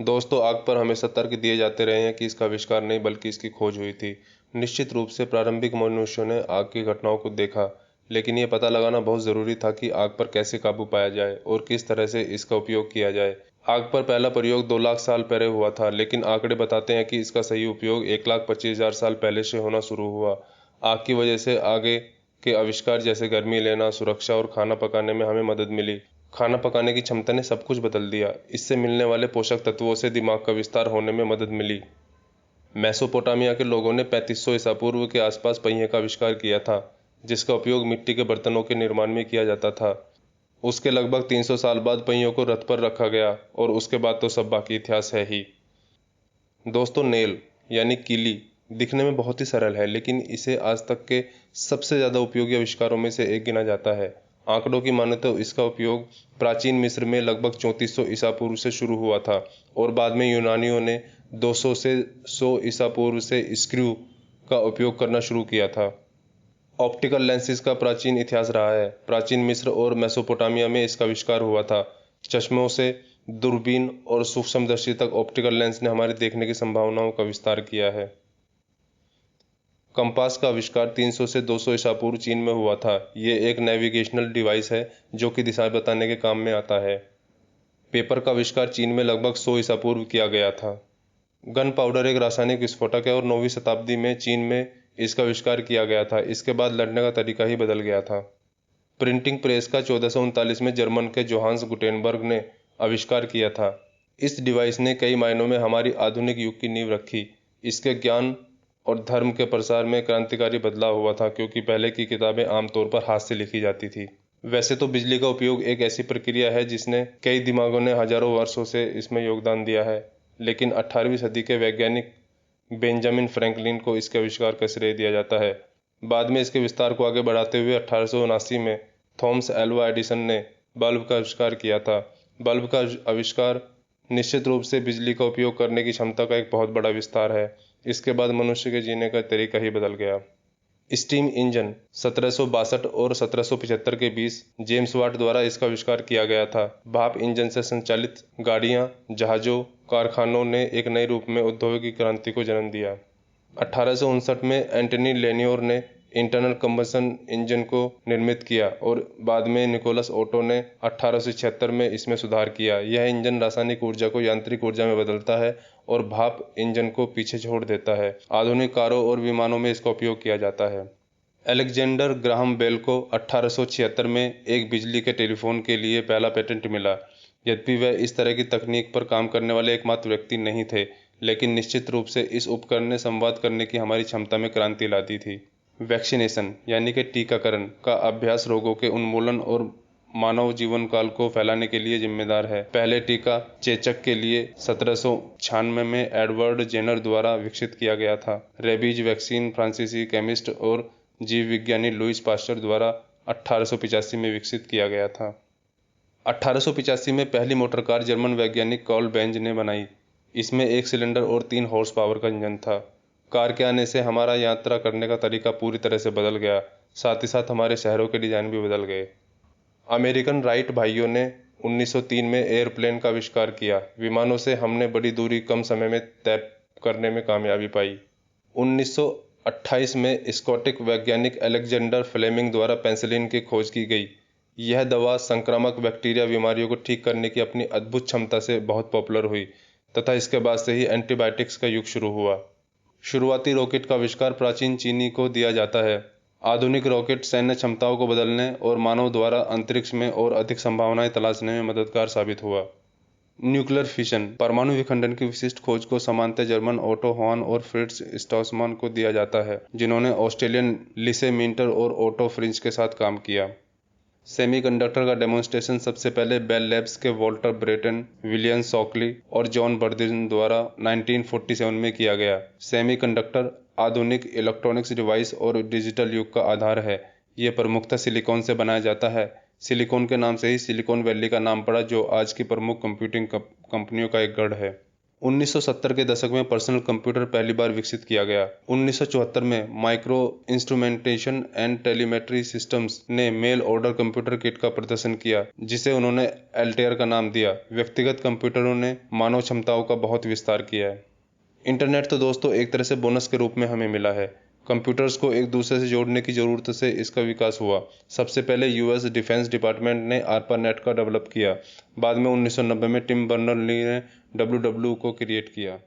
दोस्तों, आग पर हमेशा तर्क दिए जाते रहे हैं कि इसका आविष्कार नहीं बल्कि इसकी खोज हुई थी। निश्चित रूप से प्रारंभिक मनुष्यों ने आग की घटनाओं को देखा, लेकिन यह पता लगाना बहुत जरूरी था कि आग पर कैसे काबू पाया जाए और किस तरह से इसका उपयोग किया जाए। आग पर पहला प्रयोग 2 लाख साल पहले हुआ था, लेकिन आंकड़े बताते हैं कि इसका सही उपयोग 1,25,000 साल पहले से होना शुरू हुआ। आग की वजह से आगे के आविष्कार जैसे गर्मी लेना, सुरक्षा और खाना पकाने में हमें मदद मिली। खाना पकाने की क्षमता ने सब कुछ बदल दिया। इससे मिलने वाले पोषक तत्वों से दिमाग का विस्तार होने में मदद मिली। मेसोपोटामिया के लोगों ने 3500 ईसा पूर्व के आसपास पहिए का आविष्कार किया था, जिसका उपयोग मिट्टी के बर्तनों के निर्माण में किया जाता था। उसके लगभग 300 साल बाद पहियों को रथ पर रखा गया और उसके बाद तो सब बाकी इतिहास है ही। दोस्तों, नेल यानी कीली दिखने में बहुत ही सरल है, लेकिन इसे आज तक के सबसे ज्यादा उपयोगी आविष्कारों में से एक गिना जाता है। आंकड़ों की माने तो इसका उपयोग प्राचीन मिस्र में लगभग 3400 ईसा पूर्व से शुरू हुआ था और बाद में यूनानियों ने 200 से 100 ईसा पूर्व से स्क्रू का उपयोग करना शुरू किया था। ऑप्टिकल लेंसेज का प्राचीन इतिहास रहा है। प्राचीन मिस्र और मेसोपोटामिया में इसका आविष्कार हुआ था। चश्मों से दूरबीन और सूक्ष्मदर्शी तक ऑप्टिकल लेंस ने हमारे देखने की संभावनाओं का विस्तार किया है। कंपास का आविष्कार 300 से 200 ईसा पूर्व चीन में हुआ था। ये एक नेविगेशनल डिवाइस है जो कि दिशा बताने के काम में आता है। पेपर का आविष्कार चीन में लगभग 100 ईसा पूर्व किया गया था। गन पाउडर एक रासायनिक विस्फोटक है और 9वीं शताब्दी में चीन में इसका आविष्कार किया गया था। इसके बाद लड़ने का तरीका ही बदल गया था। प्रिंटिंग प्रेस का 1439 में जर्मन के जोहान्स गुटेनबर्ग ने आविष्कार किया था। इस डिवाइस ने कई मायनों में हमारी आधुनिक युग की नींव रखी। इसके ज्ञान और धर्म के प्रसार में क्रांतिकारी बदलाव हुआ था, क्योंकि पहले की किताबें आमतौर पर हाथ से लिखी जाती थी। वैसे तो बिजली का उपयोग एक ऐसी प्रक्रिया है जिसने कई दिमागों ने हजारों वर्षों से इसमें योगदान दिया है, लेकिन 18वीं सदी के वैज्ञानिक बेंजामिन फ्रैंकलिन को इसके आविष्कार का श्रेय दिया जाता है। बाद में इसके विस्तार को आगे बढ़ाते हुए 1879 में थॉमस एल्वा एडिसन ने बल्ब का आविष्कार किया था। बल्ब का आविष्कार निश्चित रूप से बिजली का उपयोग करने की क्षमता का एक बहुत बड़ा विस्तार है। इसके बाद मनुष्य के जीने का तरीका ही बदल गया। स्टीम इंजन 1762 और 1775 के बीच जेम्स वाट द्वारा इसका आविष्कार किया गया था। भाप इंजन से संचालित गाड़ियां, जहाजों, कारखानों ने एक नए रूप में औद्योगिक क्रांति को जन्म दिया। 1859 में एंटनी लेन्योर ने इंटरनल कंबशन इंजन को निर्मित किया और बाद में निकोलस ओटो ने 1876 में इसमें सुधार किया। यह इंजन रासायनिक ऊर्जा को यांत्रिक ऊर्जा में बदलता है और भाप इंजन को पीछे छोड़ देता है। आधुनिक कारों और विमानों में इसका उपयोग किया जाता है। अलेक्जेंडर ग्राहम बेल को 1876 में एक बिजली के टेलीफोन के लिए पहला पेटेंट मिला। यद्यपि वह इस तरह की तकनीक पर काम करने वाले एकमात्र व्यक्ति नहीं थे, लेकिन निश्चित रूप से इस उपकरण ने संवाद करने की हमारी क्षमता में क्रांति ला दी थी। वैक्सीनेशन यानी कि टीकाकरण का अभ्यास रोगों के उन्मूलन और मानव जीवन काल को फैलाने के लिए जिम्मेदार है। पहले टीका चेचक के लिए 1796 में एडवर्ड जेनर द्वारा विकसित किया गया था। रेबीज वैक्सीन फ्रांसीसी केमिस्ट और जीव विज्ञानी लुईस पास्चर द्वारा 1885 में विकसित किया गया था। 1885 में पहली मोटर कार जर्मन वैज्ञानिक कार्ल बेंज ने बनाई। इसमें 1 सिलेंडर और 3 हॉर्स पावर का इंजन था। कार के आने से हमारा यात्रा करने का तरीका पूरी तरह से बदल गया। साथ ही साथ हमारे शहरों के डिजाइन भी बदल गए। अमेरिकन राइट भाइयों ने 1903 में एयरप्लेन का आविष्कार किया। विमानों से हमने बड़ी दूरी कम समय में तय करने में कामयाबी पाई। 1928 में स्कॉटिश वैज्ञानिक अलेक्जेंडर फ्लेमिंग द्वारा पेनिसिलिन की खोज की गई। यह दवा संक्रामक बैक्टीरिया बीमारियों को ठीक करने की अपनी अद्भुत क्षमता से बहुत पॉपुलर हुई तथा इसके बाद से ही एंटीबायोटिक्स का युग शुरू हुआ। शुरुआती रॉकेट का आविष्कार प्राचीन चीनी को दिया जाता है। आधुनिक रॉकेट सैन्य क्षमताओं को बदलने और मानव द्वारा अंतरिक्ष में और अधिक संभावनाएं तलाशने में मददगार साबित हुआ। न्यूक्लियर फिशन परमाणु विखंडन की विशिष्ट खोज को सामान्यतः जर्मन ओटो हॉर्न और फ्रिट्ज स्ट्रॉसमान को दिया जाता है, जिन्होंने ऑस्ट्रेलियन लिसे मिंटर और ओटो फ्रिंज के साथ काम किया। सेमीकंडक्टर का डेमोन्स्ट्रेशन सबसे पहले बेल लैब्स के वॉल्टर ब्रेटन, विलियम शॉकली और जॉन बर्दिन द्वारा 1947 में किया गया। सेमीकंडक्टर आधुनिक इलेक्ट्रॉनिक्स डिवाइस और डिजिटल युग का आधार है। यह प्रमुखतः सिलिकॉन से बनाया जाता है। सिलिकॉन के नाम से ही सिलिकॉन वैली का नाम पड़ा, जो आज की प्रमुख कंप्यूटिंग कंपनियों का एक गढ़ है। 1970 के दशक में पर्सनल कंप्यूटर पहली बार विकसित किया गया। 1974 में micro instrumentation and telemetry systems ने मेल ऑर्डर कंप्यूटर किट का प्रदर्शन किया, जिसे उन्होंने एल्टेयर का नाम दिया। व्यक्तिगत कंप्यूटरों ने मानव क्षमताओं का बहुत विस्तार किया है। इंटरनेट तो दोस्तों एक तरह से बोनस के रूप में हमें मिला है। कंप्यूटर्स को एक दूसरे से जोड़ने की ज़रूरत से इसका विकास हुआ। सबसे पहले यूएस डिफेंस डिपार्टमेंट ने आर्पानेट का डेवलप किया। बाद में 1990 में टिम बर्नर्स-ली ने डब्ल्यूडब्ल्यू को क्रिएट किया।